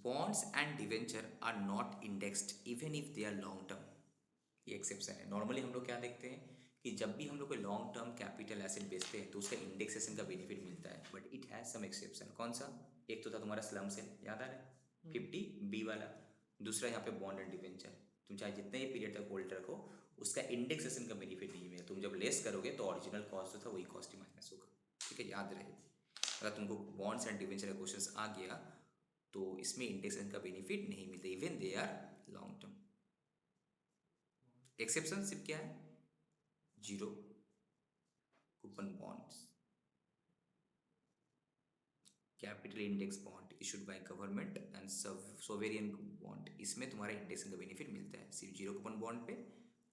Bonds and debenture are not indexed even if they are long term. ये exception है। Normally हम लोग क्या देखते हैं कि जब भी हम लोग कोई लॉन्ग टर्म कैपिटल एसेट बेचते हैं तो उसका इंडेक्सेशन का बेनिफिट मिलता है, but it has some exception. कौन सा? एक तो था तुम्हारा स्लम सेल, याद आ रहा है 50 बी वाला। दूसरा यहाँ पे बॉन्ड एंड डिवेंचर। तुम चाहे जितने ही पीरियड तक होल्ड रखो, उसका इंडेक्सेशन का बेनिफिट नहीं मिलेगा। तुम जब लेस करोगे तो ओरिजिनल कॉस्ट जो था वही कॉस्ट ही माइनस होगा। ठीक है, याद रहे। अगर तुमको बॉन्ड्स एंड डिवेंचर का क्वेश्चन आ गया तो इसमें इंडेक्सेशन का बेनिफिट नहीं मिलता even they are long term. Exception सिर्फ क्या है? Zero coupon bonds, capital index bond issued by government and sovereign bond, इसमें तुम्हारा इंडेक्स का बेनिफिट मिलता है सिर्फ जीरो कूपन बॉन्ड पे।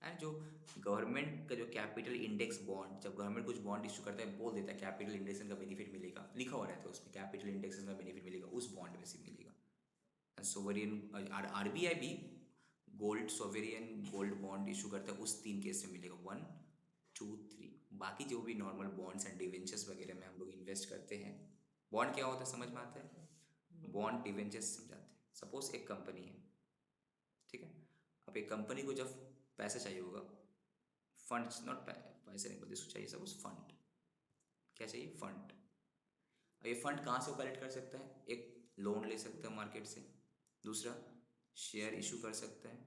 एंड जो गवर्नमेंट का जो कैपिटल इंडेक्स बॉन्ड, जब गवर्नमेंट कुछ बॉन्ड इशू करता है बोल देता है कैपिटल इंडेक्स का बेनिफिट मिलेगा, लिखा हुआ रहता है उसमें कैपिटल इंडेक्स का बेनिफिट मिलेगा, उस बॉन्ड में से मिलेगा। एंड सोवेरियन आरबीआई भी gold sovereign gold bond issue करता है, उस 3 केस में मिलेगा 1 2 3। बाकी जो भी नॉर्मल बॉन्ड्स एंड डिवेंचर्स वगैरह में हम लोग इन्वेस्ट करते हैं, बॉन्ड क्या होता है समझ में आता है? बॉन्ड डिवेंचर्स समझाते हैं। सपोज एक कंपनी है, ठीक है। अब एक कंपनी को जब पैसा चाहिए होगा, फंड्स, नॉट पैसे नहीं बोलते इसको, चाहिए सपोज फंड। क्या चाहिए? फंड। अब ये फंड कहाँ से कलेक्ट कर सकता है? एक लोन ले सकता है मार्केट से, दूसरा शेयर इशू कर सकता है,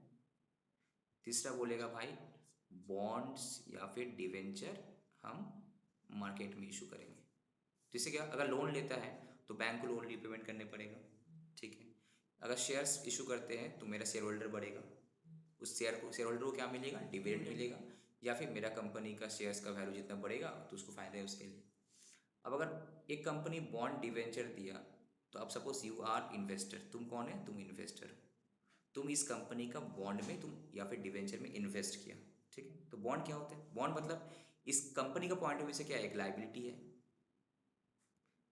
तीसरा बोलेगा भाई बॉन्ड्स या फिर डिवेंचर हम मार्केट में इशू करेंगे। जिससे क्या, अगर लोन लेता है तो बैंक को लोन रिपेमेंट करने पड़ेगा, ठीक है। अगर शेयर्स इशू करते हैं तो मेरा शेयर होल्डर बढ़ेगा, उस शेयर होल्डर को क्या मिलेगा? डिविडेंड मिलेगा, या फिर मेरा कंपनी का शेयर्स का वैल्यू जितना बढ़ेगा तो उसको फायदा है उसके लिए। अब अगर एक कंपनी बॉन्ड डिवेंचर दिया तो अब सपोज यू आर इन्वेस्टर, तुम कौन है? तुम इन्वेस्टर हो। तुम इस कंपनी का बॉन्ड में तुम या फिर डिवेंचर में इन्वेस्ट किया, ठीक है। तो बॉन्ड क्या होता है? बॉन्ड मतलब इस कंपनी का पॉइंट ऑफ व्यू से क्या है? एक लाइबिलिटी है।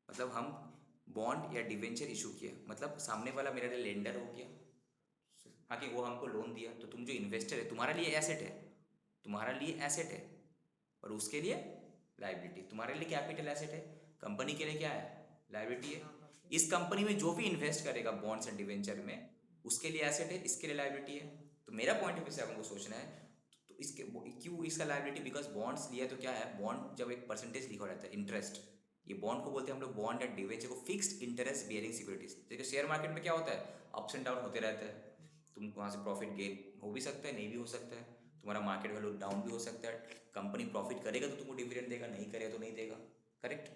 मतलब हम बॉन्ड या डिवेंचर इशू किया, मतलब सामने वाला मेरे लिए लेंडर हो गया, हाँ कि वो हमको लोन दिया, तो तुम जो इन्वेस्टर है तुम्हारे लिए एसेट है, तुम्हारा लिए एसेट है, और उसके लिए लाइबिलिटी। तुम्हारे लिए कैपिटल एसेट है, कंपनी के लिए क्या है? लाइबिलिटी है। इस कंपनी में जो भी इन्वेस्ट करेगा बॉन्ड्स एंड डिवेंचर में, उसके लिए एसेट है, इसके लिए लाइबिलिटी है। तो मेरा पॉइंट ऑफ व्यू से आपको सोचना है तो इसके क्यों इसका लाइबिलिटी? बिकॉज बॉन्ड्स लिया तो क्या है? बॉन्ड जब एक परसेंटेज लिखा रहता है इंटरेस्ट, ये बॉन्ड को बोलते हैं हम लोग बॉन्ड एंड डिवेंचर को फिक्स्ड इंटरेस्ट बियरिंग सिक्योरिटीज। जैसे शेयर मार्केट में क्या होता है? अप्स एंड डाउन होते रहता है, तुम वहाँ से प्रॉफिट गेन हो भी सकता है, नहीं भी हो सकता है, तुम्हारा मार्केट वैल्यू डाउन भी हो सकता है। कंपनी प्रॉफिट करेगा तो तुमको डिविडेंड देगा, नहीं करेगा तो नहीं देगा, correct.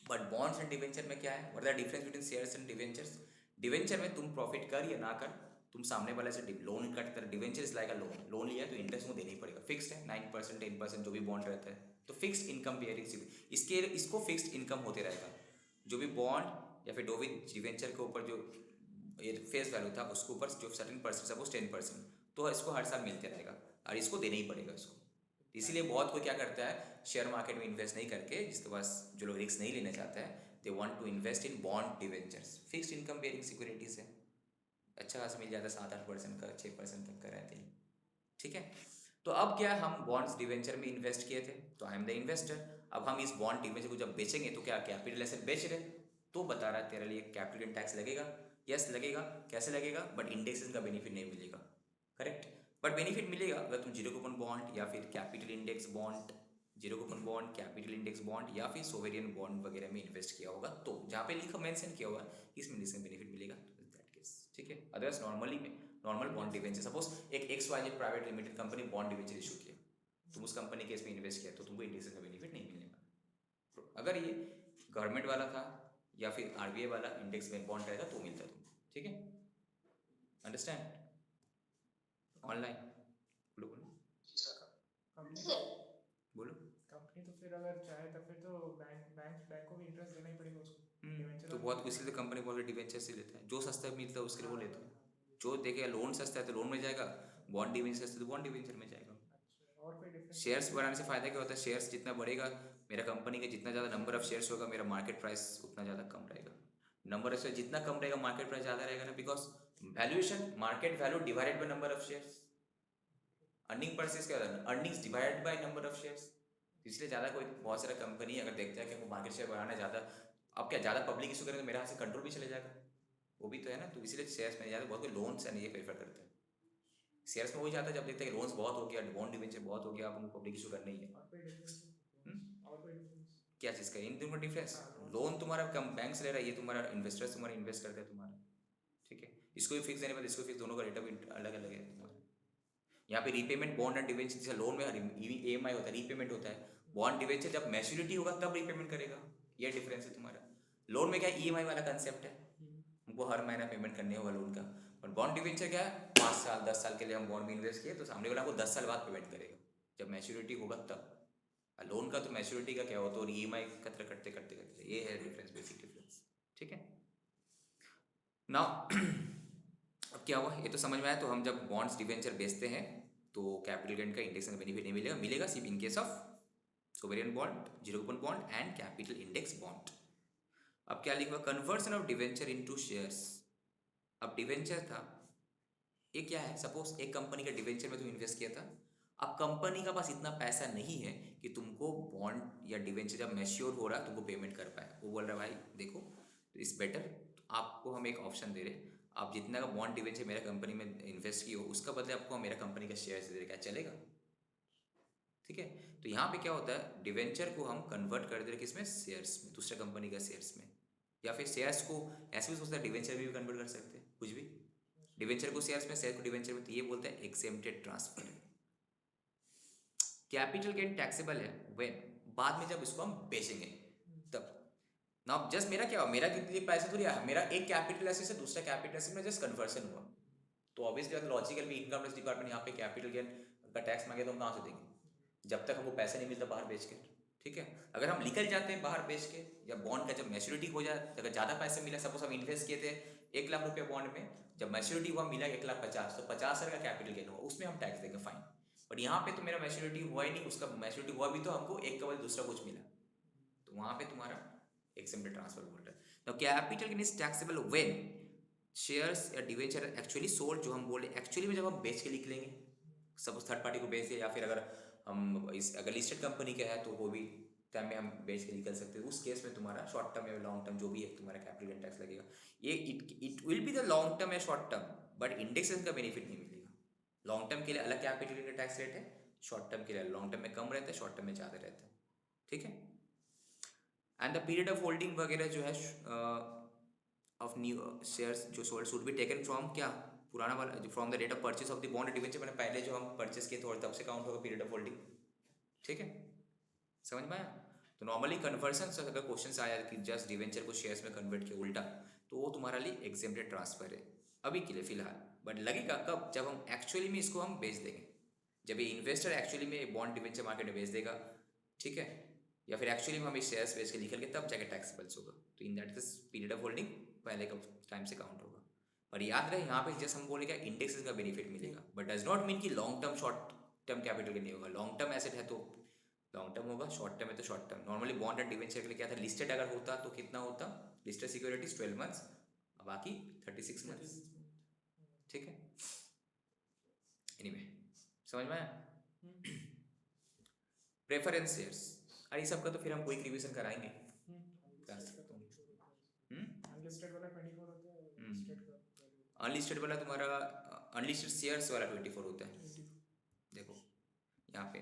But bonds and debenture में क्या है? What are the difference between shares and debentures? Debenture में तुम प्रॉफिट कर या ना कर, तुम सामने वाले से लोन करते हैं। Debenture is like a loan, loan लिया है तो इंटरेस्ट को देना ही पड़ेगा, फिक्स्ड है 9% 10% जो भी बॉन्ड रहता है, तो फिक्स्ड इनकम बियरिंग इसके इसको फिक्स्ड इनकम होते रहेगा। जो भी बॉन्ड या फिर जो भी डिवेंचर के ऊपर जो फेस वैल्यू था उसके ऊपर जो सर्टेन परसेंट, सपोज 10%, तो इसको हर साल मिलते रहेगा और इसको देना ही पड़ेगा इसको। इसीलिए बहुत कोई क्या करता है, शेयर मार्केट में इन्वेस्ट नहीं करके, जिसके पास जो लोग रिस्क नहीं लेना चाहता है, they want to invest in bond debentures, fixed income bearing securities है, अच्छा खासा मिल जाता है, 7-8% का, 6% तक का रहते हैं, ठीक है। तो अब क्या, हम बॉन्ड्स डिवेंचर में इन्वेस्ट किए थे तो आई एम द इन्वेस्टर। अब हम इस बॉन्ड डिवेंचर को जब बेचेंगे तो क्या कैपिटल एसेट बेच रहे, तो बता रहा है तेरे लिए कैपिटल टैक्स लगेगा, यस लगेगा। कैसे लगेगा? बट इंडेक्सेस का बेनिफिट नहीं मिलेगा, करेक्ट। बट बेनिफिट मिलेगा अगर तुम जीरो कूपन बॉन्ड या फिर capital index bond, zero coupon bond, capital index bond या फिर सोवेरियन बॉन्ड वगैरह में इन्वेस्ट किया होगा, तो जहाँ पे लिखा मेंशन किया होगा इसमें इसमें बेनिफिट मिलेगा, दैट केस, ठीक है। अदरवाइज नॉर्मली में नॉर्मल बॉन्ड डिवेंचर, सपोज एक XYZ private limited company bond debenture issue किया, तुम उस कंपनी के इसमें इन्वेस्ट किया तो तुमको इंडेक्स का बेनिफिट नहीं मिलेगा। अगर ये गवर्नमेंट वाला था या फिर RBI वाला इंडेक्स में बॉन्ड रहेगा तो मिलता तुमको, ठीक है। अंडरस्टैंड? ऑनलाइन बोलो बोलो कंपनी तो बोलो। कंपनी तो फिर अगर चाहे तो फिर तो बैंक को भी इंटरेस्ट देना ही पड़ेगा उसको, डिवेंचर तो वाले को बहुत भी इसीलिए देना तो कंपनी बोल डिवेंचर से लेता है, जो सस्ता मिलता है उसके लिए वो लेता है। पड़ेगा। जो देखेगा लोन सस्ता है तो लोन में जाएगा, बॉन्ड डिवेंचर सस्ता है तो बॉन्ड डिवेंचर में जाएगा। अच्छा, और कोई डिफरेंस है शेयर्स इसमें? बढ़ाने से फायदा क्या होता है? शेयर्स जितना बढ़ेगा, मेरा कंपनी का जितना ज़्यादा नंबर ऑफ शेयर्स होगा, मेरा मार्केट प्राइस उतना ज़्यादा कम रहेगा। नंबर ऑफ शेयर जितना कम रहेगा मार्केट प्राइस ज़्यादा रहेगा ना, because valuation market value divided by number of shares. Earning per share क्या होता है? Earnings divided by number of shares. इसलिए ज़्यादा कोई बहुत सारा कंपनी अगर देखता है कि हमको मार्केट शेयर बढ़ाना है ज़्यादा, अब क्या ज़्यादा पब्लिक इशू करेंगे तो मेरे हाथ से कंट्रोल भी चले जाएगा, वो भी तो है ना, तो इसलिए शेयर्स में ज़्यादा बहुत कोई लोन से नहीं ये प्रेफर करते हैं। शेयर्स में वही जाता है जब देखते हैं लोन्स बहुत हो गया, बॉन्ड डिवेंचर बहुत हो गया, अपन को पब्लिक इशू करनी है। और कोई डिफरेंस? हम्म? और कोई डिफरेंस? क्या चीज़ का इन दोनों का डिफरेंस? हाँ, लोन तुम्हारा कम बैंक से ले रहा है, ये तुम्हारा इन्वेस्टर्स तुम्हारा इन्वेस्ट करते हैं तुम्हारा, ठीक है। इसको भी फिक्स देने पर इसको फिक्स, दोनों का रेट ऑफ अलग अलग है तुम्हारा। यहाँ पे रीपेमेंट बॉन्ड एंड डिवेंचर, जैसे लोन में EMI होता है, रीपेमेंट होता है। बॉन्ड डिवेंचर जब मैच्योरिटी होगा तब रीपेमेंट करेगा, ये डिफरेंस है तुम्हारा। लोन में क्या EMI वाला कंसेप्ट है, हमको हर महीना पेमेंट करने होगा लोन का। और बॉन्ड डिवेंचर क्या है, 5 साल 10 साल के लिए हम बॉन्ड में इन्वेस्ट किए तो सामने वाला हमको 10 साल बाद पेमेंट करेगा, जब मैच्योरिटी होगा तब। लोन का तो मैच्योरिटी का क्या होता है, और EMI कतरे करते करते करते, ये है डिफरेंस, बेसिक डिफरेंस, ठीक है ना। अब क्या हुआ ये तो समझ में आया। तो हम जब बॉन्ड्स डिवेंचर बेचते हैं तो कैपिटल गेन का इंडेक्स का बेनिफिट नहीं मिलेगा, मिलेगा सिर्फ इन case of sovereign bond, zero coupon bond and capital index bond. अब क्या लिखा, conversion of debenture into shares. अब डिवेंचर था, ये क्या है, सपोज एक कंपनी का डिवेंचर में तुम इन्वेस्ट किया था। अब कंपनी का पास इतना पैसा नहीं है कि तुमको बॉन्ड या डिवेंचर जब मैच्योर हो रहा है तुमको पेमेंट कर पाए। वो बोल रहा है भाई देखो इस बेटर, आपको हम एक ऑप्शन दे रहे, आप जितना का बॉन्ड डिवेंचर मेरा कंपनी में इन्वेस्ट की हो उसका बदले आपको हम मेरा कंपनी का शेयर दे रहे, क्या चलेगा? ठीक है। तो यहाँ पे क्या होता है, डिवेंचर को हम कन्वर्ट कर दे रहे किसमें, शेयर्स में, दूसरे कंपनी का शेयर्स में। या फिर शेयर्स को ऐसे भी सोचता है, डिवेंचर में भी कन्वर्ट कर सकते हैं, कुछ भी। डिवेंचर को शेयर्स में, शेयर को डिवेंचर में, तो ये बोलते हैं exempted transfer. Capital gain taxable है व्हेन, बाद में जब इसको हम बेचेंगे तब। ना जस्ट मेरा क्या हुआ, मेरा कितने पैसे थोड़ी आया, मेरा एक कैपिटल एसेट से दूसरा कैपिटल एसेट में जस्ट कन्वर्सन हुआ। तो ऑब्वियसली लॉजिकल भी इनकम टैक्स डिपार्टमेंट यहाँ पे कैपिटल गेन का टैक्स मांगे तो हम कहाँ से देंगे, जब तक हमको पैसा नहीं मिलता बाहर बेच के, ठीक है। अगर हम निकल जाते हैं बाहर बेच के, या बॉन्ड का जब मैच्योरिटी हो जाए, अगर ज़्यादा पैसे मिला, सपोज हम इन्वेस्ट किए थे 1 लाख रुपये बॉन्ड में, जब मैच्योरिटी हुआ मिला 1,50,000, तो 50,000 का कैपिटल गेन हुआ, उसमें हम टैक्स देंगे, फाइन। बट यहाँ पे तो मेरा मैच्योरिटी हुआ ही नहीं, उसका मैच्योरिटी हुआ भी तो हमको एक का बदले दूसरा कुछ मिला, तो वहाँ पे तुम्हारा एक्सेम्प्टेड ट्रांसफर बोल रहा है। तो capital gain is taxable when shares या डिवेंचर एक्चुअली सोल्ड, जो हम बोले एक्चुअली में जब हम बेच के निकलेंगे, सपोज थर्ड पार्टी को बेच दिया, या फिर अगर हम अगर लिस्टेड कंपनी का है तो वो भी टाइम में हम बेच के निकल सकते हैं, उस केस में तुम्हारा शॉर्ट टर्म या लॉन्ग टर्म जो भी है तुम्हारा कैपिटल गेन टैक्स लगेगा। ये it will be the long term या शॉर्ट टर्म, बट इंडेक्सेस का बेनिफिट नहीं मिलेगा। लॉन्ग टर्म के लिए अलग कैपिटल गेन टैक्स रेट है, शॉर्ट टर्म के लिए लॉन्ग टर्म में कम रहता है, शॉर्ट टर्म में ज़्यादा रहता है, ठीक है। And the period of holding वगैरह जो है ऑफ न्यू शेयर्स जो sold should be taken from, क्या पुराना वाला, from the date of purchase of the bond debenture, मैंने पहले जो हम परचेस किए थे तब से काउंट होगा पीरियड ऑफ होल्डिंग, ठीक है। समझ में आया? तो नॉर्मली कन्वर्सन से अगर क्वेश्चन आया कि जस्ट डिवेंचर को शेयर्स में कन्वर्ट किया उल्टा, तो वो तुम्हारा लिए एग्जेम्प्टेड ट्रांसफर है अभी के लिए फिलहाल। बट लगेगा कब, जब हम एक्चुअली में इसको हम बेच देंगे, जब ये इन्वेस्टर एक्चुअली में बॉन्ड डिवेंचर मार्केट में बेच देगा, ठीक है, या फिर एक्चुअली में हम इस शेयर्स बेच के निकल के तब जाके टैक्सेबल्स होगा। तो in that case period of holding पहले का टाइम से काउंट होगा। पर याद रहे यहाँ पे जैसे हम बोलेगा इंडेक्सेस का बेनिफिट मिलेगा, बट डज नॉट मीन कि long term short term capital gain नहीं होगा। लॉन्ग टर्म एसेट है तो लॉन्ग टर्म होगा, शॉर्ट टर्म है तो short term. Normally bond and debenture के लिए क्या था, लिस्टेड अगर होता तो कितना होता, लिस्टेड सिक्योरिटीज 12 मंथ्स, बाकी 36 मंथ्स, ठीक है। एनीवे समझ में आया? प्रेफरेंस शेयर्स, अरे सब का तो फिर हम कोई रिवीजन कराएंगे, कर सकता हूँ। अनलिस्टेड वाला 24 होता है, लिस्टेड का अनलिस्टेड वाला तुम्हारा, अनलिस्टेड शेयर्स वाला 24 होता है। देखो यहाँ पे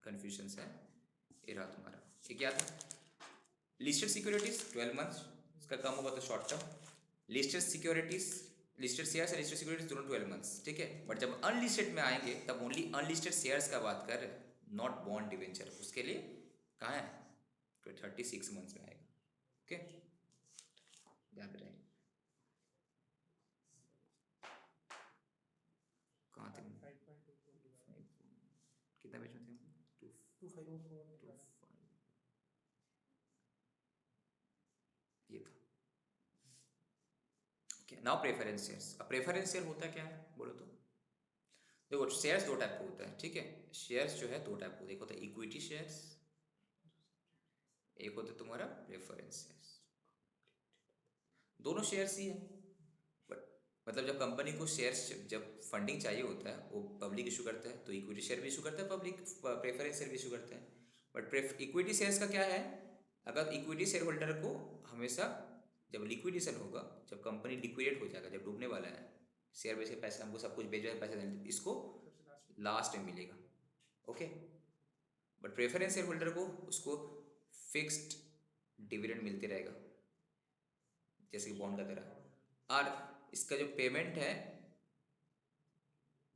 कन्फ्यूजन है, ये रहा तुम्हारा, ये क्या था, लिस्टेड सिक्योरिटीज 12 मंथ्स, इसका कम होगा तो short term, listed securities, listed shares और लिस्टेड सिक्योरिटीज दोनों 12 मंथ्स, ठीक है। बट जब अनलिस्टेड में आएंगे तब ओनली अनलिस्टेड शेयर्स का बात कर, नॉट बॉन्ड डिवेंचर, उसके लिए कहाँ है, 36 मंथ्स में आएगा, ओके, याद रहे। कहाँ थे, कितना पेज में थे, 2504, ये था, ओके। Now preference shares. अब प्रेफरेंस शेयर होता क्या है बोलो तो, देखो शेयर्स दो टाइप का होता है, ठीक है। शेयर्स जो है दो टाइप का, एक होता है इक्विटी शेयर्स, एक होता है तुम्हारा प्रेफरेंस शेयर्स। दोनों शेयर्स ही है, बट मतलब जब कंपनी को शेयर्स, जब फंडिंग चाहिए होता है वो पब्लिक इशू करता है, तो इक्विटी शेयर भी इशू करता है पब्लिक, प्रेफरेंस शेयर भी इशू करते हैं। बट इक्विटी शेयर्स का क्या है, अगर इक्विटी शेयर होल्डर को हमेशा जब लिक्विडेशन होगा, जब कंपनी लिक्विडेट हो जाएगा, जब डूबने वाला है, शेयर बेच के पैसे हमको सब कुछ बेच रहे पैसे देने, इसको सबसे लास्ट में मिलेगा। Okay, but preference share holder को उसको फिक्स्ड डिविडेंड मिलते रहेगा, जैसे कि बॉन्ड का तरह। और इसका जो पेमेंट है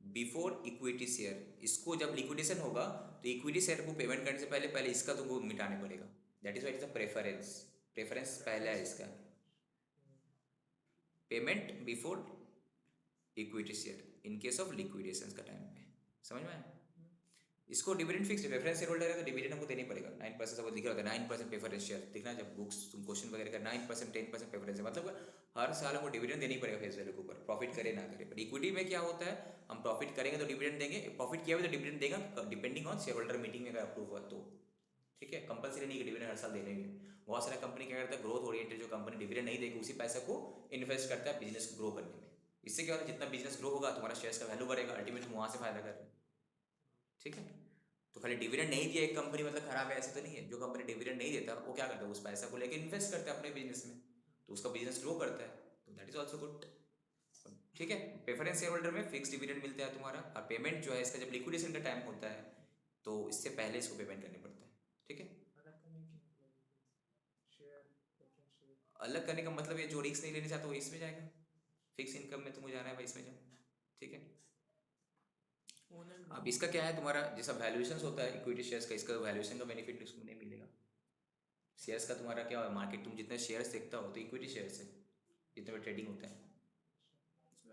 बिफोर इक्विटी शेयर, इसको जब लिक्विडेशन होगा तो इक्विटी शेयर को पेमेंट करने से पहले पहले इसका तुमको मिटाने पड़ेगा। That is what is the preference. Preference पहला है इसका, payment before equity share in case of liquidation का टाइम पे। समझ में आया? इसको dividend fix, preference share holder है तो डिविडेंड हमको देनी पड़ेगा 9%। सब लिखा होता है 9% प्रेफरेंस शेयर, देखना जब बुक्स तुम क्वेश्चन वगैरह का 9% 10% प्रेफरेंस है, मतलब हर साल हमको डिविडेंड देनी पड़ेगा फेस वैल्यू के ऊपर, प्रॉफिट करे ना करे। बट इक्विटी में क्या होता है, हम प्रॉफिट करेंगे तो डिविडेंड देंगे, प्रॉफिट किया हुआ तो डिविडेंड देगा depending on share holder meeting में अगर अप्रूव हुआ तो। ठीक है, कंपलसरी नहीं कि डिविडेंड हर साल देने ही। बहुत सारा कंपनी क्या करता है, ग्रोथ ओरिएंटेड जो कंपनी डिविडेंड नहीं देगी उसी पैसे को इन्वेस्ट करता है बिजनेस को ग्रो करने में। इससे क्या होता है, जितना बिजनेस ग्रो होगा तुम्हारा शेयर्स का वैल्यू बढ़ेगा, अल्टीमेटली वहाँ से फायदा कर रहे हैं। ठीक है, तो खाली डिविडेंड नहीं दिया एक कंपनी मतलब खराब है, ऐसे तो नहीं है। जो कंपनी डिविडेंड नहीं देता वो क्या करता है, उस पैसा को लेकर इन्वेस्ट करता है अपने बिजनेस में, तो उसका बिजनेस ग्रो करता है, तो दैट इज ऑल्सो गुड। ठीक है, प्रेफरेंस शेयर होल्डर में फिक्स डिविडेंड मिलता है तुम्हारा, और पेमेंट जो है इसका जब लिक्विडेशन का टाइम होता है तो इससे पहले इसको पेमेंट करनी पड़ता है। ठीक है, अलग करने का मतलब ये जो रिस्क नहीं लेना चाहता वो इसमें जाएगा, फिक्स इनकम में तुमको जाना है भाई, इसमें जाओ। ठीक है, अब इसका क्या है, तुम्हारा जैसा वैल्यूएशन होता है इक्विटी शेयर्स का, इसका वैल्यूएशन का बेनिफिट इसको नहीं मिलेगा। शेयर्स का तुम्हारा क्या है, मार्केट तुम जितने शेयर्स देखता हो तो इक्विटी शेयर्स है जितने में ट्रेडिंग होता है।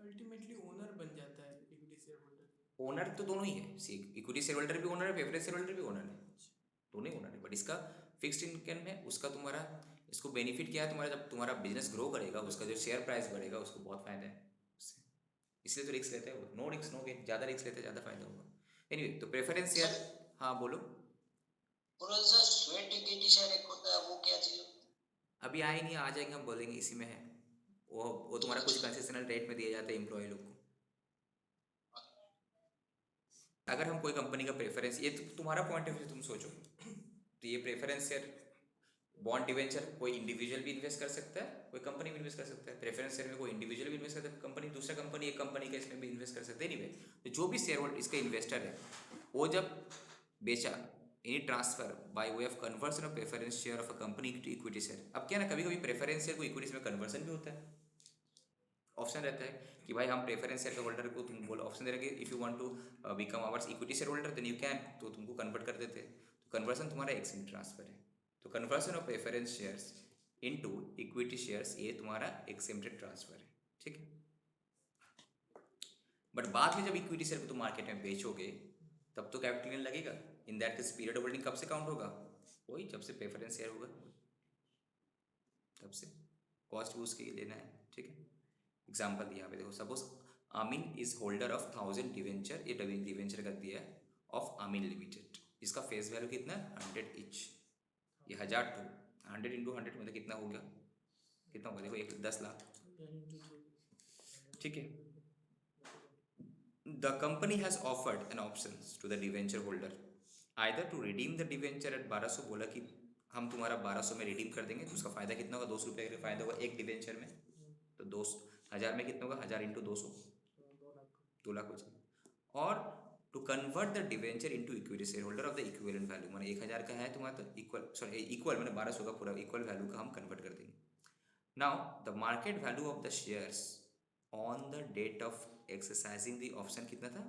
अल्टीमेटली ओनर बन जाता है इक्विटी शेयर होल्डर। ओनर तो दोनों ही है, इक्विटी शेयर होल्डर भी ओनर है, प्रेफरेंस शेयर होल्डर भी ओनर है, दोनों ही ओनर है। बट इसका फिक्स्ड इनकम है, उसका तुम्हारा इसको बेनिफिट क्या है, तुम्हारा जब तुम्हारा बिजनेस ग्रो करेगा उसका जो शेयर प्राइस बढ़ेगा उसको बहुत फायदा है उससे, इसलिए तो रिस्क लेते हैं वो। नो रिस्क नो गेन, ज़्यादा रिस्क लेते हैं ज़्यादा फायदा होगा। एनीवे, तो प्रेफरेंस शेयर, हाँ बोलो। स्वेट इक्विटी शेयर एक होता है, वो क्या चीज? अभी आए नहीं, आ जाएंगे, हम बोलेंगे इसी में है। वो तुम्हारा कुछ कंसेशनल रेट में दिया जाता है एम्प्लॉय लोग को। अगर हम कोई कंपनी का प्रेफरेंस, ये तो तुम्हारा पॉइंट ऑफ व्यू तुम सोचो, तो ये प्रेफरेंस शेयर बॉन्ड डिवेंचर कोई इंडिविजुअल भी इन्वेस्ट कर सकता है, कोई कंपनी भी इन्वेस्ट कर सकता है। प्रेफरेंस शेयर में कोई इंडिविजुअल भी इन्वेस्ट करता है, कंपनी दूसरा कंपनी एक कंपनी का इसमें भी इन्वेस्ट कर सकते हैं। एनीवे, तो जो भी शेयर होल्डर इसका इन्वेस्टर है वो जब बेचा any transfer by way of conversion of preference share of a company to equity share. अब क्या ना, कभी कभी प्रेफरेंस शेयर को इक्विटी में कन्वर्सन भी होता है, ऑप्शन रहता है कि भाई हम प्रेफरेंस शेयर के होल्डर को तुम बोलो, ऑप्शन दे रहे कि if you want to become ours equity share holder then you can, तो तुमको कन्वर्ट कर देते हैं। तो कन्वर्सन तुम्हारा एक्सचेंज ट्रांसफर है, तो conversion of preference shares into equity shares ये तुम्हारा एक्सचेंज ट्रांसफर है। ठीक है, बट बाद में जब इक्विटी शेयर को तुम मार्केट में बेचोगे तब तो कैपिटल गेन लगेगा। In that case period of holding कब से काउंट होगा, वही जब से प्रेफरेंस शेयर होगा तब से, कॉस्ट भी उसके लेना है। ठीक है, एग्जाम्पल दिया पे देखो, सपोज आमीन इज होल्डर ऑफ 1000 डिवेंचर, ये डिवेंचर का दिया है ऑफ आमीन लिमिटेड, इसका फेस वैल्यू कितना है 100 इच, ये 1000 टू 100 इंटू 100 मतलब कितना हो गया, कितना होगा देखो 10 लाख। ठीक है, the company has offered an option to the debenture holder either to redeem the debenture at 1200, बोला कि हम तुम्हारा 1200 में रिडीम कर देंगे, तो उसका फायदा कितना होगा 200 रुपये का फायदा होगा एक डिवेंचर में, तो 2,000 में कितना होगा 1000 इंटू 200 2 लाख हो जाएगा। और to convert the debenture into equity share holder of the equivalent value, मैंने 1000 का है तुम्हारा तो इक्वल मैंने 1200 का पूरा इक्वल वैल्यू का हम कन्वर्ट कर देंगे। Now the market value of the shares on the date of exercising the option कितना था,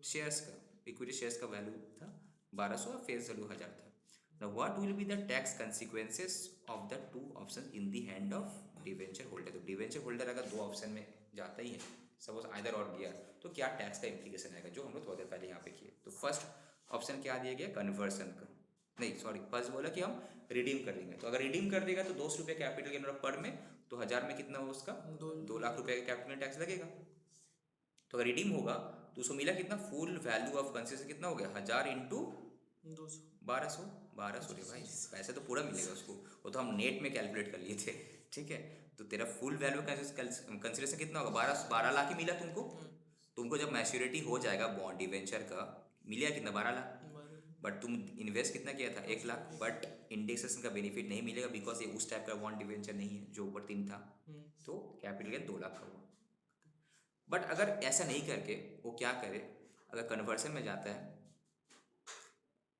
शेयर्स का इक्विटी शेयर्स का वैल्यू था 1200 और फेस वैल्यू 1000 था। Now what will be the tax consequences of the two options in the hand of debenture holder? तो debenture holder अगर दो ऑप्शन में जाता ही है, सपोज आइदर और गया, तो क्या टैक्स का इम्प्लीकेशन आएगा, जो हम लोग थोड़ी देर पहले यहाँ पे किए। तो फर्स्ट ऑप्शन क्या दिया गया, कन्वर्सन का, नहीं सॉरी फर्स्ट बोला कि हम रिडीम कर देंगे, तो अगर रिडीम कर देगा तो 200 रुपये कैपिटल गेन पर में, तो 1000 में कितना होगा उसका 2 लाख रुपये का कैपिटल टैक्स लगेगा। तो अगर रिडीम होगा तो उसको मिला कितना, फुल वैल्यू ऑफ कंसेशन कितना हो गया 1000 इंटू 1200 रे भाई, पैसे तो पूरा मिलेगा उसको, वो तो हम नेट में कैलकुलेट कर लिए थे। ठीक है, तो तेरा फुल वैल्यू कंसिडरेशन कितना होगा 12 लाख ही मिला तुमको। तुमको जब मैच्योरिटी हो जाएगा बॉन्ड डिवेंचर का, मिलेगा कितना 12 लाख। बट तुम इन्वेस्ट कितना किया था 1 लाख, बट इंडेक्सेशन का बेनिफिट नहीं मिलेगा बिकॉज ये उस टाइप का बॉन्ड डिवेंचर नहीं है जो ऊपर 3 था, तो कैपिटल गेन 2 लाख का हुआ। बट अगर ऐसा नहीं करके वो क्या करे, अगर कन्वर्सन में जाता है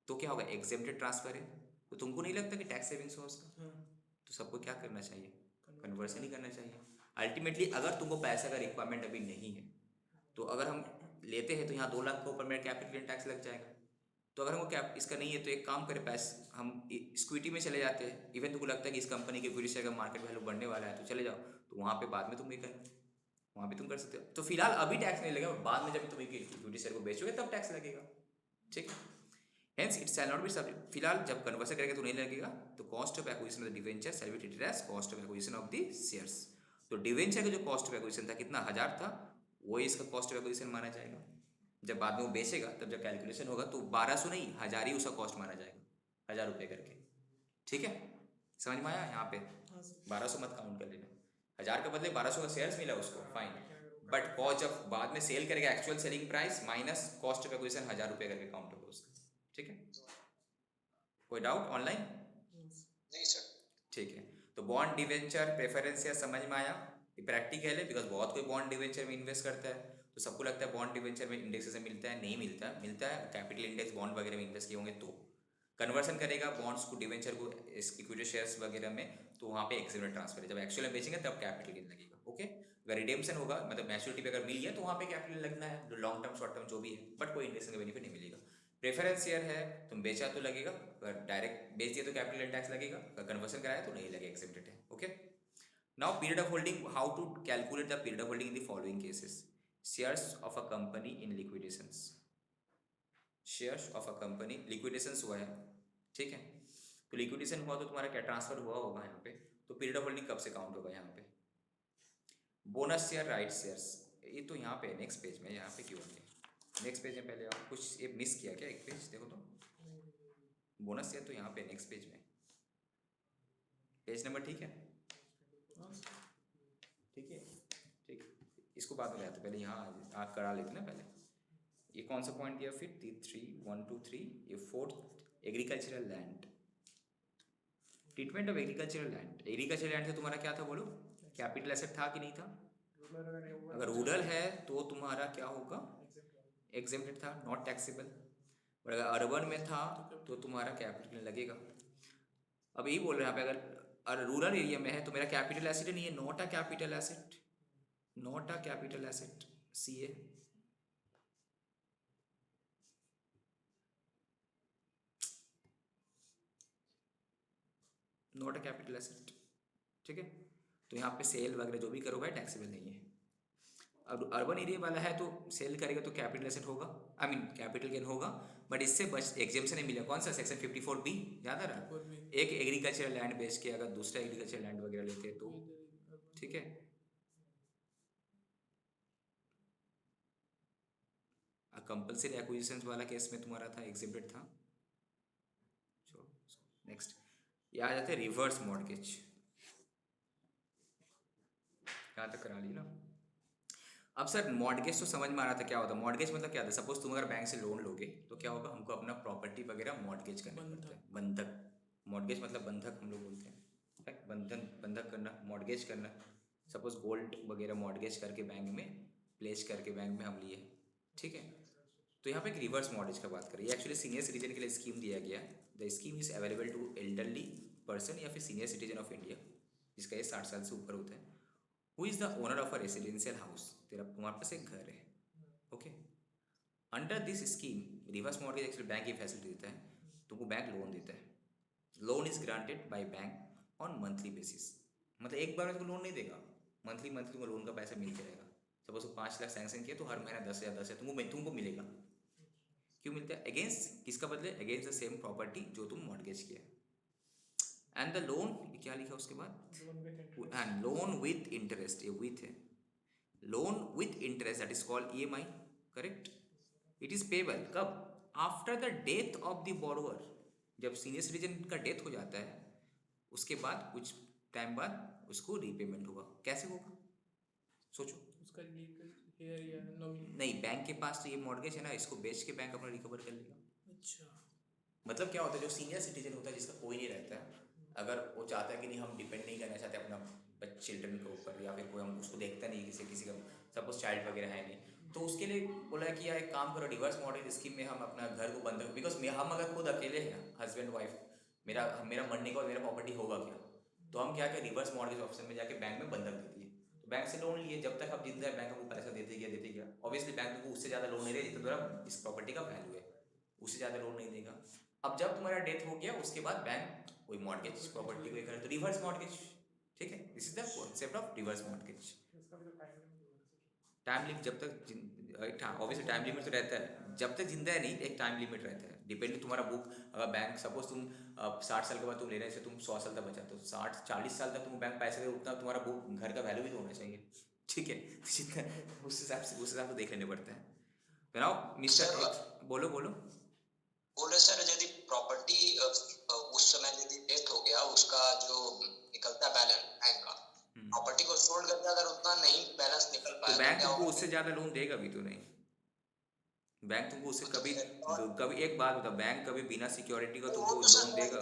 तो क्या होगा, एग्जेम्प्टेड ट्रांसफर है, तो तुमको नहीं लगता कि टैक्स सेविंग्स हो उसका, तो सबको क्या करना चाहिए, कन्वर्सन ही करना चाहिए। अल्टीमेटली अगर तुमको पैसा का रिक्वायरमेंट अभी नहीं है, तो अगर हम लेते हैं तो यहाँ 2 लाख के ऊपर मेरा कैपिटल गेन टैक्स लग जाएगा। तो अगर हमको कैप इसका नहीं है तो एक काम करें, पैसे हम इक्विटी में चले जाते हैं, इवन तुमको लगता है कि इस कंपनी के इक्विटी शेयर का मार्केट वैल्यू बढ़ने वाला है तो चले जाओ, तो वहाँ पे बाद में तुम ये करें, वहाँ भी तुम कर सकते हो। तो फिलहाल अभी टैक्स नहीं लगेगा, बाद में जब तुम इक्विटी शेयर को बेचोगे तब टैक्स लगेगा, ठीक है। Hence it shall not be subject, फिलहाल जब कन्वर्सन करेंगे तो नहीं लगेगा। तो cost of acquisition of the debenture shall be treated as cost of acquisition of the shares. तो डिवेंचर का जो कॉस्ट ऑफ एक्विजिशन था कितना 1000 था, वही इसका कॉस्ट ऑफ एक्विजिशन माना जाएगा। जब बाद में वो बेचेगा तब जब कैलकुलेशन होगा तो 1200 नहीं 1000 ही उसका कॉस्ट माना जाएगा, 1000 रुपये करके, ठीक है। समझ में आया, यहाँ पे 1200 मत काउंट कर लेना, 1000 के बदले 1200 का शेयर्स मिला उसको, फाइन, बट कॉस्ट जब बाद में सेल करेगा actual selling price minus cost of acquisition 1000 रुपये करके काउंट होगा उसका, ठीक है। कोई डाउट ऑनलाइन? नहीं सर। ठीक है, तो बॉन्ड डिवेंचर प्रेफरेंस या समझ में आया, प्रैक्टिकल है बिकॉज बहुत कोई बॉन्ड डिवेंचर में इन्वेस्ट करता है, तो सबको लगता है बॉन्ड डिवेंचर में इंडेक्स से मिलता है, नहीं मिलता है, मिलता है कैपिटल इंडेक्स बॉन्ड वगैरह में इन्वेस्ट किए होंगे तो कन्वर्सन करेगा बॉन्ड्स को डिवेंचर को इक्विटी शेयर्स वगैरह में, तो वहाँ पे एक्सचेंज ट्रांसफर है, जब एक्चुअल में बेचेंगे तब कैपिटल गेन लगेगा, ओके। अगर रिडेम्पशन होगा मतलब मैच्योरिटी पे अगर मिल गया तो वहाँ पे कैपिटल लगना है, लॉन्ग टर्म शॉर्ट टर्म जो भी है, बट कोई इंडेक्स का बेनिफिट नहीं मिलेगा। प्रेफरेंस शेयर है, तुम बेचा तो लगेगा, अगर डायरेक्ट बेच दिया तो कैपिटल टैक्स लगेगा, अगर कन्वर्सन कराया तो नहीं लगेगा, एक्सेप्टेड है, okay. Now period of holding, how to calculate the period of holding in the following cases. Shares of a company in liquidations, shares of a company liquidations हुआ है, ठीक है, तो लिक्विडेशन हुआ तो तुम्हारा क्या ट्रांसफर हुआ होगा यहाँ पे, तो पीरियड ऑफ होल्डिंग कब से काउंट होगा यहाँ पे। बोनस शेयर, राइट शेयर्स, ये तो यहाँ पे नेक्स्ट पेज में, यहाँ पे क्यों है नेक्स्ट पेज में, पहले आप कुछ ये मिस किया क्या, एक पेज देखो तो, बोनस शेयर तो यहाँ पे नेक्स्ट पेज में, पेज नंबर ठीक है, ठीक है, ठीक, इसको बाद में लाते, पहले यहाँ आप करा लेते ना पहले। ये कौन सा पॉइंट दिया फिर, 3 1 2 3, ये 4th agricultural land, treatment of agricultural land. Agricultural land से तुम्हारा क्या था बोलो, कैपिटल एसेट था कि नहीं था, अगर रूरल है तो तुम्हारा क्या होगा, एग्जेम्प्टेड था, नॉट टैक्सेबल, और अगर अर्बन में था तो तुम्हारा कैपिटल लगेगा। अब यही बोल रहे हैं यहाँ पे, अगर रूरल एरिया में है तो मेरा कैपिटल एसेट नहीं है, not a capital asset, not a capital asset, CA, not a capital asset, ठीक है। तो यहाँ पे सेल वगैरह जो भी करोगे टैक्सेबल नहीं है। अब अर्बन एरिया वाला है तो सेल करेगा तो कैपिटल एसेट होगा, आई मीन कैपिटल गेन होगा, बट इससे बच एग्जेम्पशन नहीं मिला, कौन सा सेक्शन 54B याद आ रहा, एक एग्रीकल्चरल लैंड बेच के अगर दूसरा एग्रीकल्चरल लैंड वगैरह लेते तो, ठीक है। कंपल्सरी एक्विजिशन वाला केस में तुम्हारा था, एग्जिबिट था। चलो नेक्स्ट, ये आ जाते हैं रिवर्स मॉर्गेज, यहाँ तक करा ली ना। अब सर मॉर्गेज तो समझ में आ रहा था क्या होता है, मॉर्गेज मतलब क्या था, सपोज तुम अगर बैंक से लोन लोगे तो क्या होगा, हमको अपना प्रॉपर्टी वगैरह मॉर्गेज करना पड़ता है, बंधक, मॉर्गेज मतलब बंधक हम लोग बोलते हैं, बंधन बंधक करना, मॉर्गेज करना। सपोज गोल्ड वगैरह मॉर्गेज करके बैंक में प्लेस करके बैंक में हम लिए, ठीक है। तो यहाँ पे एक रिवर्स मॉर्गेज का बात करें, ये एक्चुअली सीनियर सिटीजन के लिए स्कीम दिया गया है। The scheme is available to elderly person या फिर सीनियर सिटीजन ऑफ इंडिया जिसका ये 60 साल से ऊपर होता है, who is the owner of a residential house, तेरा तुम्हारे पास एक घर है, okay. Under this scheme reverse mortgage actually bank ये फैसिलिटी देता है, तुमको बैंक लोन देता है, loan is granted by bank on monthly basis, मतलब एक बार में तुमको लोन नहीं देगा, मंथली मंथली तुमको लोन का पैसा मिलते रहेगा। सपोज 5 लाख सैंक्शन किया तो हर महीना 10,000 तुमको मिलेगा, क्यों मिलता है, अगेंस्ट किसका बदले, अगेंस्ट द सेम प्रॉपर्टी जो तुम मॉर्गेज किया। एंड द लोन, क्या लिखा उसके बाद, एंड लोन विथ इंटरेस्ट, ये विथ है, loan with interest that is called EMI, correct. It is payable कब, after the death of the borrower, जब सीनियर सिटीजन का डेथ हो जाता है उसके बाद कुछ टाइम बाद उसको रीपेमेंट होगा। कैसे होगा सोचो, उसका लीगल हेयर या नॉमिनी, नहीं बैंक के पास तो ये मॉर्गेज है ना, इसको बेच के बैंक अपना रिकवर कर लेगा। अच्छा मतलब क्या होता है, जो सीनियर सिटीजन होता है जिसका कोई नहीं रहता है, अगर वो चाहता है कि नहीं हम डिपेंड नहीं करना चाहते अपना चिल्ड्रन के ऊपर, या फिर कोई हम उसको देखता नहीं किसी किसी का सपोज चाइल्ड वगैरह है नहीं, तो उसके लिए बोला है कि यार एक काम करो, रिवर्स मॉर्गेज स्कीम में हम अपना घर को बंधक, बिकॉज हम अगर खुद अकेले हैं हस्बैंड वाइफ, मेरा मेरा मरने का और मेरा प्रॉपर्टी होगा क्या, तो हम क्या क्या रिवर्स मॉर्गेज ऑप्शन में जाके बैंक में बंधक दे दिए, तो बैंक से लोन लिए, जब तक आप जिंदा है बैंक को पैसा देते गया, ऑब्वियसली बैंक को उससे ज़्यादा लोन नहीं देगा जितना तुम्हारा इस प्रॉपर्टी का वैल्यू है, उससे ज़्यादा लोन नहीं देगा। अब जब तुम्हारा डेथ हो गया उसके बाद बैंक कोई मॉर्गेज प्रॉपर्टी को करे तो रिवर्स मॉर्गेज, ठीक है, this is the concept of reverse mortgage. उसका भी तो टाइम लिमिट टाइम लिमिट जब तक ऑब्वियसली टाइम लिमिट तो रहता है, जब तक जिंदा है नहीं एक टाइम लिमिट रहता है, डिपेंड तुम्हारा बुक, अगर बैंक सपोज तुम 60 साल के बाद तुम लेने से तुम 100 साल तक बचा, तो 60-40 साल तक तुम बैंक पैसे दे, उतना तुम्हारा बुक घर का वैल्यू भी तो होना चाहिए, ठीक है, जितना उस हिसाब से देख लेने पड़ता है। बनाओ मिस्टर एक्स, बोलो बोलो। बोले सर यदि प्रॉपर्टी उस समय यदि डेथ हो गया, उसका जो निकलता है बैलेंस बैंक का, प्रॉपर्टी को सोल्ड करके अगर उतना नहीं बैलेंस निकल तो पाया बैंक क्या तुमको होगा? उससे ज़्यादा लोन देगा भी तो नहीं, बैंक तुमको उससे अच्छा, कभी और कभी एक बात बता, बैंक कभी बिना सिक्योरिटी का वो तुमको तो लोन सर देगा?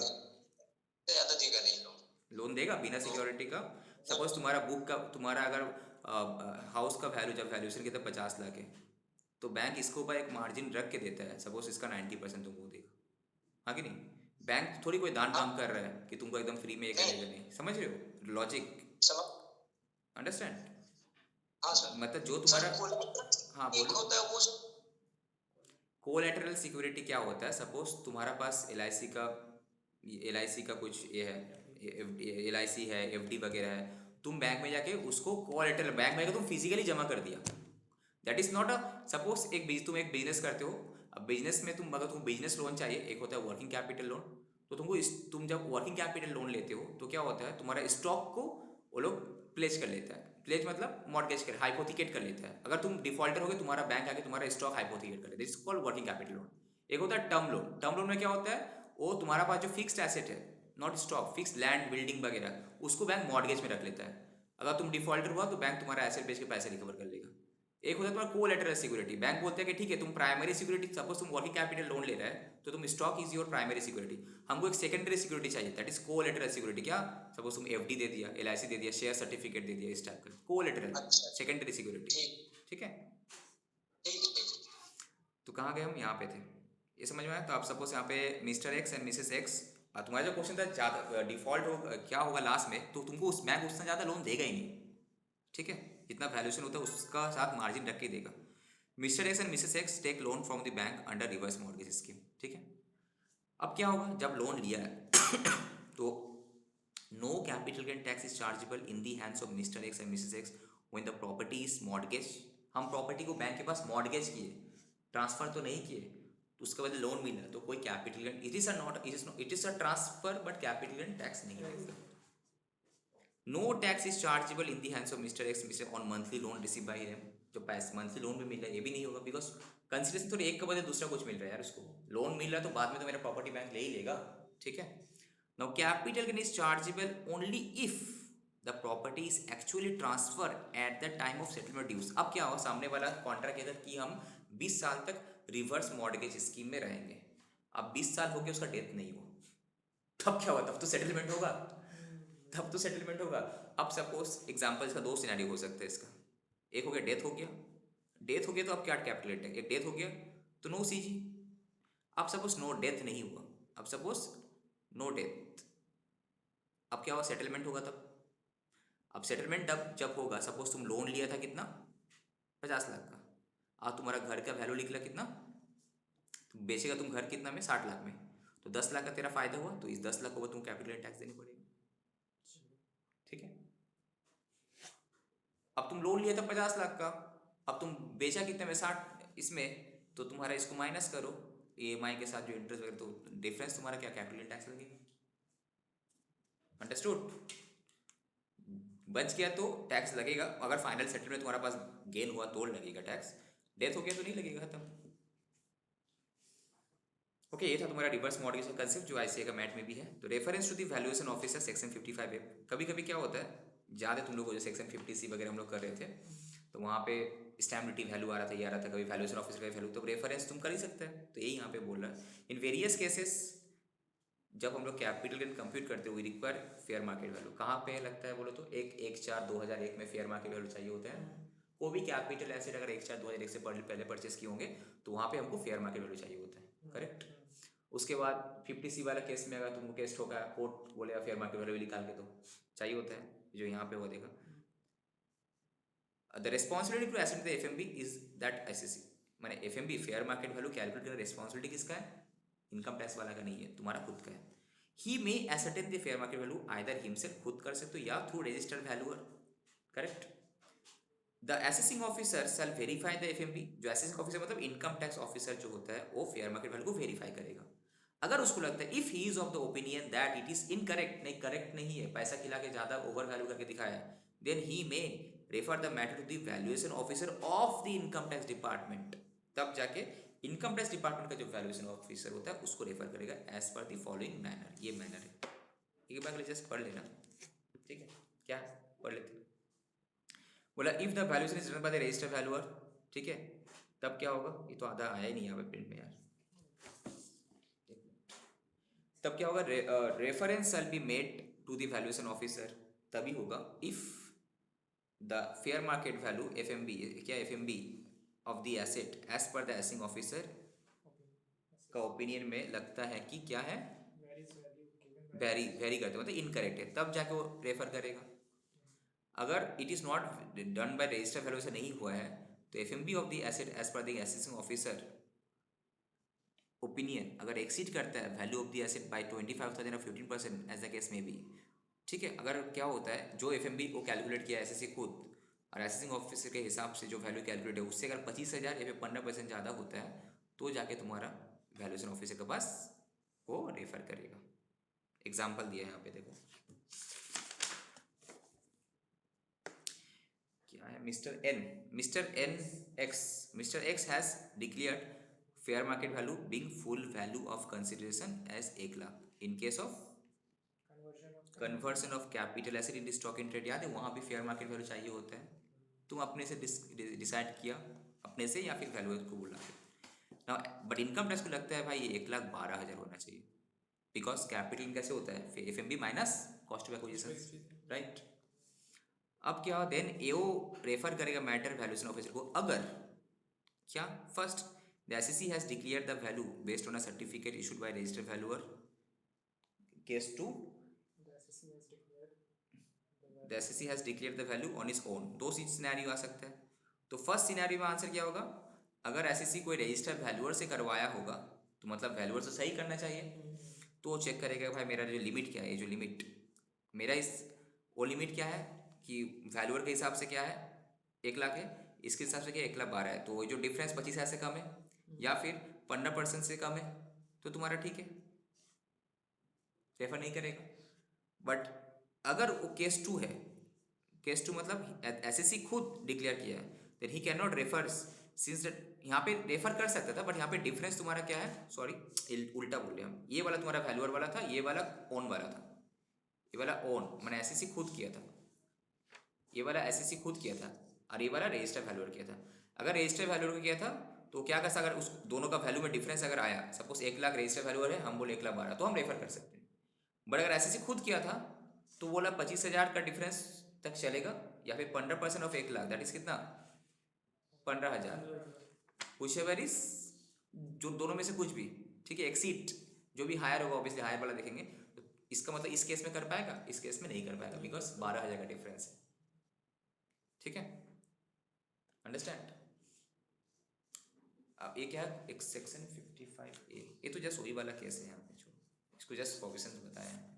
ज्यादा देगा नहीं लोग। लोन देगा बिना सिक्योरिटी का? सपोज तुम्हारा बुक का, तुम्हारा अगर हाउस का वैल्यू जब वैल्यूशन कितना 50 लाख है, तो बैंक इसके ऊपर एक मार्जिन रख के देता है, सपोज इसका 90% तुमको देगा, हाँ कि नहीं? बैंक थोड़ी कोई दान हाँ काम कर रहा है कि तुमको एकदम फ्री में ये नहीं करेगा, नहीं, समझ रहे हो लॉजिक, समझ। अंडरस्टैंड? हाँ सर। मतलब जो सर तुम्हारा, हाँ कोलेटरल एक बोलो। होता है वो कोलैटरल सिक्योरिटी क्या होता है, सपोज तुम्हारा पास एल आई सी का कुछ ये है, एल आई सी है, एफ डी वगैरह है, तुम बैंक में जाके उसको कोलैटरल, बैंक में जाके तुम फिजिकली जमा कर दिया, that is not a, suppose तुम एक बिजनेस करते हो, अब बिजनेस में तुम, अगर तुम बिजनेस लोन चाहिए, एक होता है वर्किंग कैपिटल लोन, तो तुम जब वर्किंग कैपिटल लोन लेते हो तो क्या होता है, तुम्हारा स्टॉक को वो लोग प्लेज कर लेता है, प्लेज मतलब मॉर्गेज कर, हाइपोथिकेट कर लेता है, अगर तुम डिफॉल्टर हो गए तुम्हारा बैंक आके तुम्हारा स्टॉक हाइपोथिकेट कर लेता है, this is called working capital loan. एक होता है टर्म लोन, टर्म लोन में क्या होता है, वो तुम्हारा पास जो फिक्स्ड एसेट है, not stock, fix land building वगैरह, उसको बैंक मॉर्गेज में रख लेता है, अगर तुम डिफॉल्टर हुआ तो बैंक तुम्हारा एसेट बेच के पैसे रिकवर कर लेगा। एक होता है तुम्हारा कोलैटरल सिक्योरिटी, बैंक बोलते हैं कि ठीक है तुम प्राइमरी सिक्योरिटी, सपोज तुम वर्किंग कैपिटल लोन ले रहा है तो तुम stock is your primary security, हमको एक सेकेंडरी सिक्योरिटी चाहिए, दैट इज कोलैटरल सिक्योरिटी। क्या, सपोज तुम एफडी दे दिया, एलआईसी दे दिया, शेयर सर्टिफिकेट दे दिया, इस टाइप का कोलैटरल, अच्छा सेकेंडरी सिक्योरिटी, ठीक ठीक है। ठीक। तो कहाँ गए हम, यहाँ पे थे, ये समझ में आया? तो आप सपोज यहाँ पे mister X and Mrs x, तुम्हारा जो क्वेश्चन था ज़्यादा डिफॉल्ट हो क्या होगा लास्ट में, तो तुमको उस बैंक उतना ज़्यादा लोन देगा ही नहीं, ठीक है, जितना वैल्यूशन होता है उसका साथ मार्जिन रख के देगा। Mr X and Mrs X take loan from the bank under reverse mortgage scheme, ठीक है। अब क्या होगा, जब लोन लिया है तो no capital gain tax is chargeable in the hands of Mr X and Mrs X when the property is mortgage. हम प्रॉपर्टी को बैंक के पास मॉर्गेज किए, ट्रांसफर तो नहीं किए, तो उसके बाद लोन मिला, तो कोई capital gain, it is a transfer but capital gain tax नहीं लगेगा। No tax is chargeable in the hands of Mr X on monthly loan receive by him, जो पैसे मंथली लोन भी मिल रहा है ये भी नहीं होगा, बिकॉज कंसिडरेशन तो एक के बदले दूसरा कुछ मिल रहा है यार, उसको लोन मिल रहा है तो बाद में तो मेरा प्रॉपर्टी बैंक ले ही लेगा, ठीक है। Now capital gain is chargeable only if the property is actually transfer at the time of settlement dues. अब क्या हुआ, सामने वाला कॉन्ट्रैक्ट कहता कि हम 20 साल तक रिवर्स मॉर्गेज स्कीम में रहेंगे, अब 20 साल हो गए उसका डेथ नहीं हुआ, तब क्या हुआ, तब तो सेटलमेंट होगा, तब तो सेटलमेंट होगा। अब सपोज एग्जाम्पल इसका दो सिनेरियो हो सकता है इसका, एक हो गया डेथ हो गया, डेथ हो गया तो अब क्या कैलकुलेट है, एक डेथ हो गया तो नो सीजी, अब सपोज नो डेथ नहीं हुआ, अब सपोज नो डेथ, अब क्या हुआ, सेटलमेंट होगा तब। अब सेटलमेंट जब होगा, सपोज तुम लोन लिया था कितना, 50 लाख का, अब तुम्हारा घर का वैल्यू निकला कितना, तो बेचेगा तुम घर कितना में, 60 लाख में, तो 10 लाख का तेरा फायदा हुआ, तो इस 10 लाख को तुम कैपिटल टैक्स देनी पड़ेगी, ठीक है। अब तुम लोन लिया था 50 लाख का, अब तुम बेचा कितने में, 60 इसमें, तो तुम्हारा इसको माइनस करो EMI के साथ जो इंटरेस्ट वगैरह, तो डिफरेंस तुम्हारा क्या, कैपिटल टैक्स लगेगा, अंडरस्टूड। बच गया तो टैक्स लगेगा, अगर फाइनल सेटलमेंट तुम्हारा पास गेन हुआ तो लगेगा टैक्स, डेथ हो गया तो नहीं लगेगा, खत्म। ओके, ये था तुम्हारा रिवर्स मॉर्गेज का कंसेप्ट जो ICAI का मैट में भी है। तो reference to the valuation officer section 55A, कभी कभी क्या होता है, ज़्यादा तुम लोग को जो सेक्शन 50C वगैरह हम लोग कर रहे थे, तो वहाँ पे स्टैम्प ड्यूटी वैल्यू आ रहा था, ये आ रहा था, कभी वैल्यूएशन ऑफिसर का वैल्यू, तो रेफरेंस तुम कर ही सकते हैं। तो यही यहाँ पे बोल रहा है इन वेरियस केसेस जब हम लोग कैपिटल गेन कंप्यूट करते हुए रिक्वायर फेयर मार्केट वैल्यू, कहाँ पे लगता है बोलो तो 1/4/2001 में फेयर मार्केट वैल्यू चाहिए होता है। वो भी कैपिटल एसेट अगर 1/4/2001 से पहले परचेस किए होंगे तो वहाँ पे हमको फेयर मार्केट वैल्यू चाहिए होता है, करेक्ट। उसके बाद 50C वाला केस में अगर तुमको केस ठोका, कोर्ट बोलेगा फेयर मार्केट वैल्यू निकाल के तो चाहिए होता है, जो यहाँ पे वो देखा। The responsibility to asset the FMV is that SSC, माने FMV fair market value calculate करने रिस्पॉन्सिबिलिटी किसका है, इनकम टैक्स वाला का नहीं है, तुम्हारा खुद का है। He may ascertain the fair market value either himself, खुद कर सकते हो, या through registered valuer, correct. The assessing officer shall verify the FMV, जो असेसिंग ऑफिसर मतलब इनकम टैक्स ऑफिसर जो होता है वो फेयर मार्केट वैल्यू को वेरीफाई करेगा। अगर उसको लगता है if he is of the opinion that it is incorrect, नहीं करेक्ट नहीं है, पैसा खिला के ज़्यादा ओवर वैल्यू करके दिखाया है, then he may refer the matter to the valuation officer of the income tax department, तब जाके इनकम टैक्स डिपार्टमेंट का जो वैल्यूएशन ऑफिसर होता है उसको रेफर करेगा as per the following manner. ये मैनर है, एक बार जस्ट पढ़ लेना, ठीक है, क्या पढ़ लेते हैं। बोला if the valuation is written by the registered valuer, ठीक है, तब क्या होगा, ये तो आधा आया ही नहीं यहाँ पे प्रिंट में यार, तब क्या होगा, reference shall be made to the valuation officer, तभी होगा if the fair market value FMV, क्या FMV of the asset as per the assessing officer का ओपिनियन में लगता है कि क्या है, वेरी करते मतलब इनकरेक्ट है, तब जाके वो रेफर करेगा। अगर it is not done by registered value से नहीं हुआ है तो FMV of the asset as per the assessing officer opinion अगर एक्सीड करता है value of the asset by 25,000 और 15% एज द केस में भी, ठीक है। अगर क्या होता है जो एफएमबी को कैलकुलेट किया एसएससी खुद और असेसिंग ऑफिसर के हिसाब से जो वैल्यू कैलकुलेट है उससे अगर 25,000 या फिर 15% ज़्यादा होता है तो जाके तुम्हारा वैल्यूएशन ऑफिसर के पास वो रेफर करेगा। एग्जाम्पल दिया है यहाँ पे, देखो क्या है, Mr X has declared fair market value being full value of consideration as 1 lakh in case of conversion of capital asset in stock in trade. याद है वहाँ भी फेयर मार्केट वैल्यू चाहिए होता है, तुम अपने से डिसाइड किया अपने से या फिर वैल्यूअर को बुला के ना, बट इनकम टैक्स को लगता है भाई ये 1,12,000 होना चाहिए, बिकॉज कैपिटल कैसे होता है FMB minus cost of acquisition, right. अब क्या, देन एओ रेफर करेगा मैटर वैल्यूएशन ऑफिसर को अगर क्या, first the assessee has declared the value based on a certificate issued by registered valuer, case 2 the assessee has declared the value on its own. दो scenario आ सकता है, तो first scenario में answer क्या होगा, अगर एसएससी कोई रजिस्टर्ड वैल्यूअर से करवाया होगा तो मतलब वैल्यूअर से सही करना चाहिए, तो वो चेक करेगा भाई मेरा जो लिमिट क्या है, जो लिमिट मेरा इस वो लिमिट क्या है कि वैल्यूअर के हिसाब से क्या है 1 लाख है, इसके हिसाब से क्या 1,12,000 है, तो जो डिफरेंस 25,000 से कम है या फिर 15% से कम है तो तुम्हारा ठीक है, रेफर नहीं करेगा। बट अगर वो केस 2 है, केस 2 मतलब एसएससी खुद डिक्लेयर किया है, then he can not refer since that, यहाँ पे रेफर कर सकता था बट यहाँ पे डिफरेंस तुम्हारा क्या है, सॉरी उल्टा बोले हम, ये वाला तुम्हारा वैल्यूअर वाला था, ये वाला ओन वाला था, ये वाला ओन मैंने एसएससी खुद किया था, ये वाला एसएससी खुद किया था और ये वाला रजिस्टर वैल्यूअर किया था। अगर रजिस्टर वैल्यूअर को किया था तो क्या कर सकता, अगर उस दोनों का वैल्यू में डिफरेंस अगर आया, सपोज 1 लाख रजिस्टर वैल्यूअर है, हम बोले 1,12,000, तो हम रेफर कर सकते हैं। बट अगर एसएससी खुद किया था तो बोला 25,000 का डिफरेंस तक चलेगा या फिर 15% ऑफ 1 लाख, दैट इज कितना 15,000, कुछ इज जो दोनों में से कुछ भी, ठीक है, एक्सीड जो भी हायर होगा ऑब्वियसली हायर वाला देखेंगे, तो इसका मतलब इस केस में कर पाएगा, इस केस में नहीं कर पाएगा बिकॉज 12,000 का डिफरेंस है, ठीक है, अंडरस्टैंड। अब ये क्या है, एक सेक्शन 55A, ये तो जस्ट वही वाला केस है यहाँ पे, जो इसको जस्ट प्रोविजन बताया है।